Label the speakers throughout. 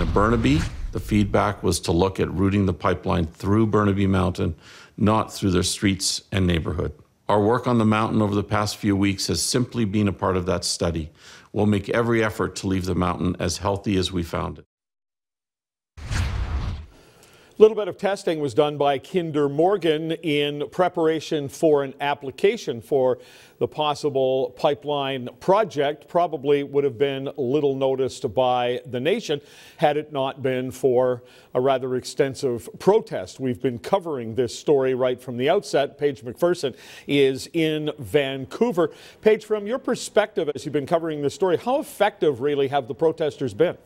Speaker 1: at Burnaby, the feedback was to look at routing the pipeline through Burnaby Mountain, not through their streets and neighborhood. Our work on the mountain over the past few weeks has simply been a part of that study. We'll make every effort to leave the mountain as healthy as we found it.
Speaker 2: A little bit of testing was done by Kinder Morgan in preparation for an application for the possible pipeline project. Probably would have been little noticed by the nation had it not been for a rather extensive protest. We've been covering this story right from the outset. Paige McPherson is in Vancouver. Paige, from your perspective as you've been covering this story, how effective really have the protesters been?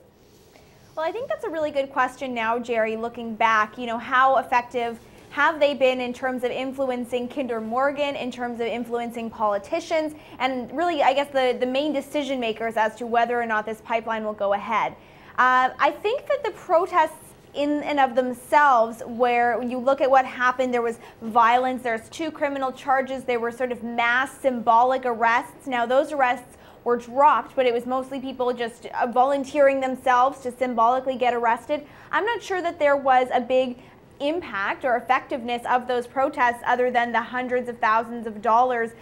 Speaker 3: Well, I think that's a really good question now, Jerry, looking back. You know, how effective have they been in terms of influencing Kinder Morgan, in terms of influencing politicians, and really, I guess, the main decision makers as to whether or not this pipeline will go ahead? I think that the protests in and of themselves, where you look at what happened, there was violence, there's 2 criminal charges, there were sort of mass symbolic arrests. Now, those arrests were dropped, but it was mostly people just volunteering themselves to symbolically get arrested. I'm not sure that there was a big impact or effectiveness of those protests other than the hundreds of thousands of dollars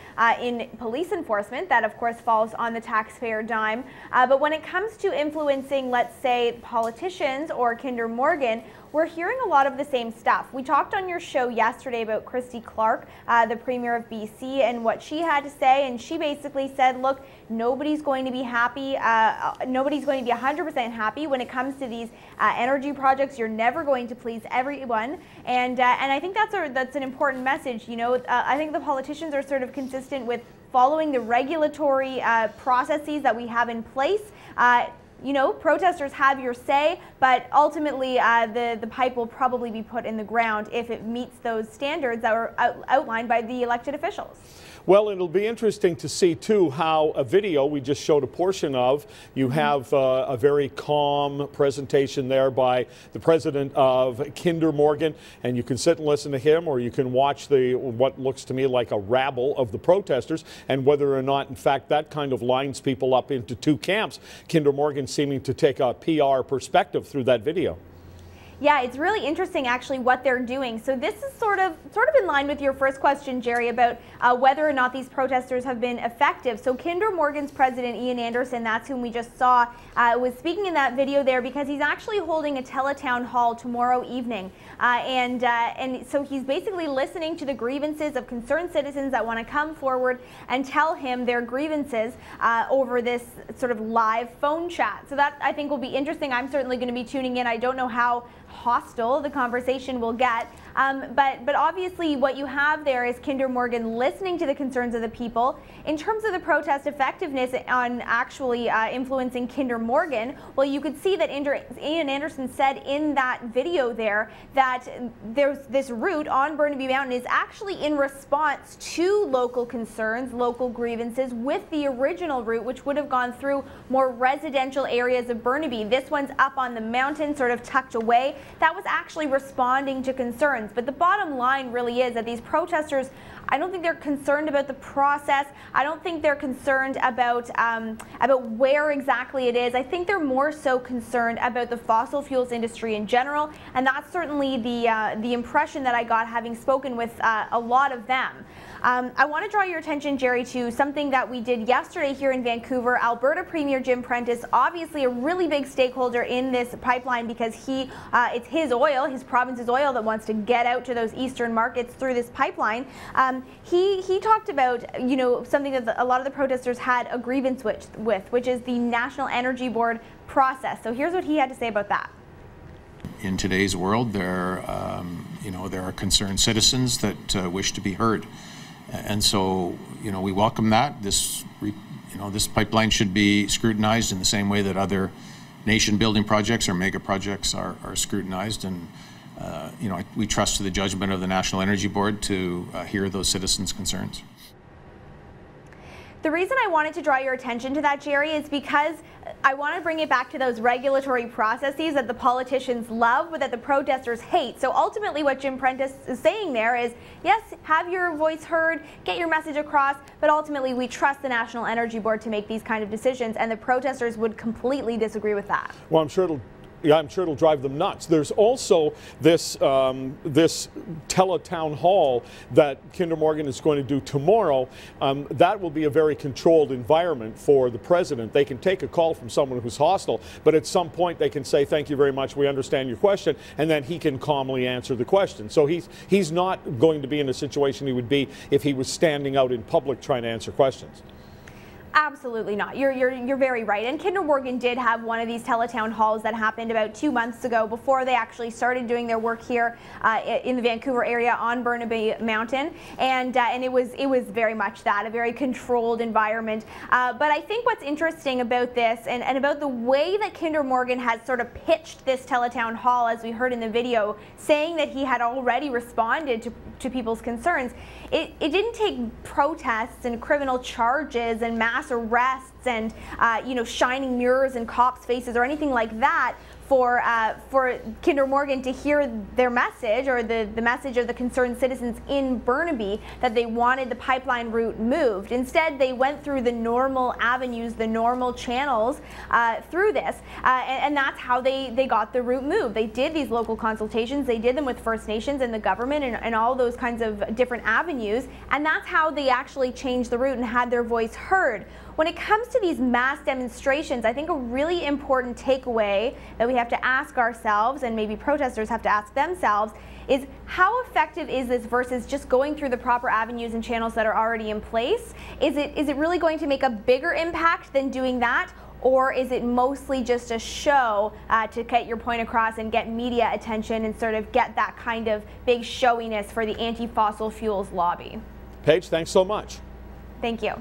Speaker 3: in police enforcement that of course falls on the taxpayer dime. But when it comes to influencing, let's say, politicians or Kinder Morgan, we're hearing a lot of the same stuff. We talked on your show yesterday about Christy Clark, the Premier of BC, and what she had to say, and she basically said, look, nobody's going to be happy, nobody's going to be 100% happy when it comes to these energy projects. You're never going to please everyone, and I think that's an important message. You know, I think the politicians are sort of consistent with following the regulatory processes that we have in place. You know, protesters have your say, but ultimately the pipe will probably be put in the ground if it meets those standards that were outlined by the elected officials.
Speaker 2: Well, it'll be interesting to see, too, how a video we just showed a portion of. You have a very calm presentation there by the president of Kinder Morgan, and you can sit and listen to him, or you can watch what looks to me like a rabble of the protesters, and whether or not, in fact, that kind of lines people up into 2 camps. Kinder Morgan seeming to take a PR perspective through that video.
Speaker 3: Yeah, it's really interesting actually what they're doing. So this is sort of in line with your first question, Jerry, about whether or not these protesters have been effective. So Kinder Morgan's president, Ian Anderson, that's whom we just saw, was speaking in that video there because he's actually holding a teletown hall tomorrow evening. And so he's basically listening to the grievances of concerned citizens that want to come forward and tell him their grievances over this sort of live phone chat. So that, I think, will be interesting. I'm certainly going to be tuning in. I don't know how hostile the conversation will get. But obviously what you have there is Kinder Morgan listening to the concerns of the people. In terms of the protest effectiveness on actually influencing Kinder Morgan, well, you could see that Ian Anderson said in that video there that there's this route on Burnaby Mountain is actually in response to local concerns, local grievances with the original route, which would have gone through more residential areas of Burnaby. This one's up on the mountain, sort of tucked away. That was actually responding to concerns. But the bottom line really is that these protesters, I don't think they're concerned about the process. I don't think they're concerned about where exactly it is. I think they're more so concerned about the fossil fuels industry in general, and that's certainly the impression that I got having spoken with a lot of them. I want to draw your attention, Jerry, to something that we did yesterday here in Vancouver. Alberta Premier Jim Prentice, obviously a really big stakeholder in this pipeline because it's his oil, his province's oil, that wants to get out to those eastern markets through this pipeline. He talked about, you know, something that a lot of the protesters had a grievance with, which is the National Energy Board process. So here's what he had to say about that.
Speaker 4: In today's world, there are concerned citizens that wish to be heard. And so, you know, we welcome that. This pipeline should be scrutinized in the same way that other nation-building projects or mega projects are scrutinized. And, we trust to the judgment of the National Energy Board to hear those citizens' concerns.
Speaker 3: The reason I wanted to draw your attention to that, Jerry, is because I want to bring it back to those regulatory processes that the politicians love, but that the protesters hate. So ultimately what Jim Prentice is saying there is, yes, have your voice heard, get your message across, but ultimately we trust the National Energy Board to make these kind of decisions, and the protesters would completely disagree with that.
Speaker 2: Well, I'm sure it'll Yeah, I'm sure it'll drive them nuts. There's also this this teletown hall that Kinder Morgan is going to do tomorrow. That will be a very controlled environment for the president. They can take a call from someone who's hostile, but at some point they can say, "Thank you very much, we understand your question," and then he can calmly answer the question. So he's not going to be in a situation he would be if he was standing out in public trying to answer questions.
Speaker 3: Absolutely not. You're very right. And Kinder Morgan did have one of these teletown halls that happened about 2 months ago, before they actually started doing their work here in the Vancouver area on Burnaby Mountain, and it was very much that, a very controlled environment. But I think what's interesting about this and about the way that Kinder Morgan has sort of pitched this teletown hall, as we heard in the video, saying that he had already responded to people's concerns, it didn't take protests and criminal charges and mass arrests and shining mirrors in cops' faces or anything like that for Kinder Morgan to hear their message, or the message of the concerned citizens in Burnaby, that they wanted the pipeline route moved. Instead, they went through the normal avenues, the normal channels through this, and that's how they got the route moved. They did these local consultations, they did them with First Nations and the government and all those kinds of different avenues, and that's how they actually changed the route and had their voice heard. When it comes to these mass demonstrations, I think a really important takeaway that we have to ask ourselves, and maybe protesters have to ask themselves, is how effective is this versus just going through the proper avenues and channels that are already in place? Is it really going to make a bigger impact than doing that? Or is it mostly just a show to get your point across and get media attention and sort of get that kind of big showiness for the anti-fossil fuels lobby?
Speaker 2: Paige, thanks so much.
Speaker 3: Thank you.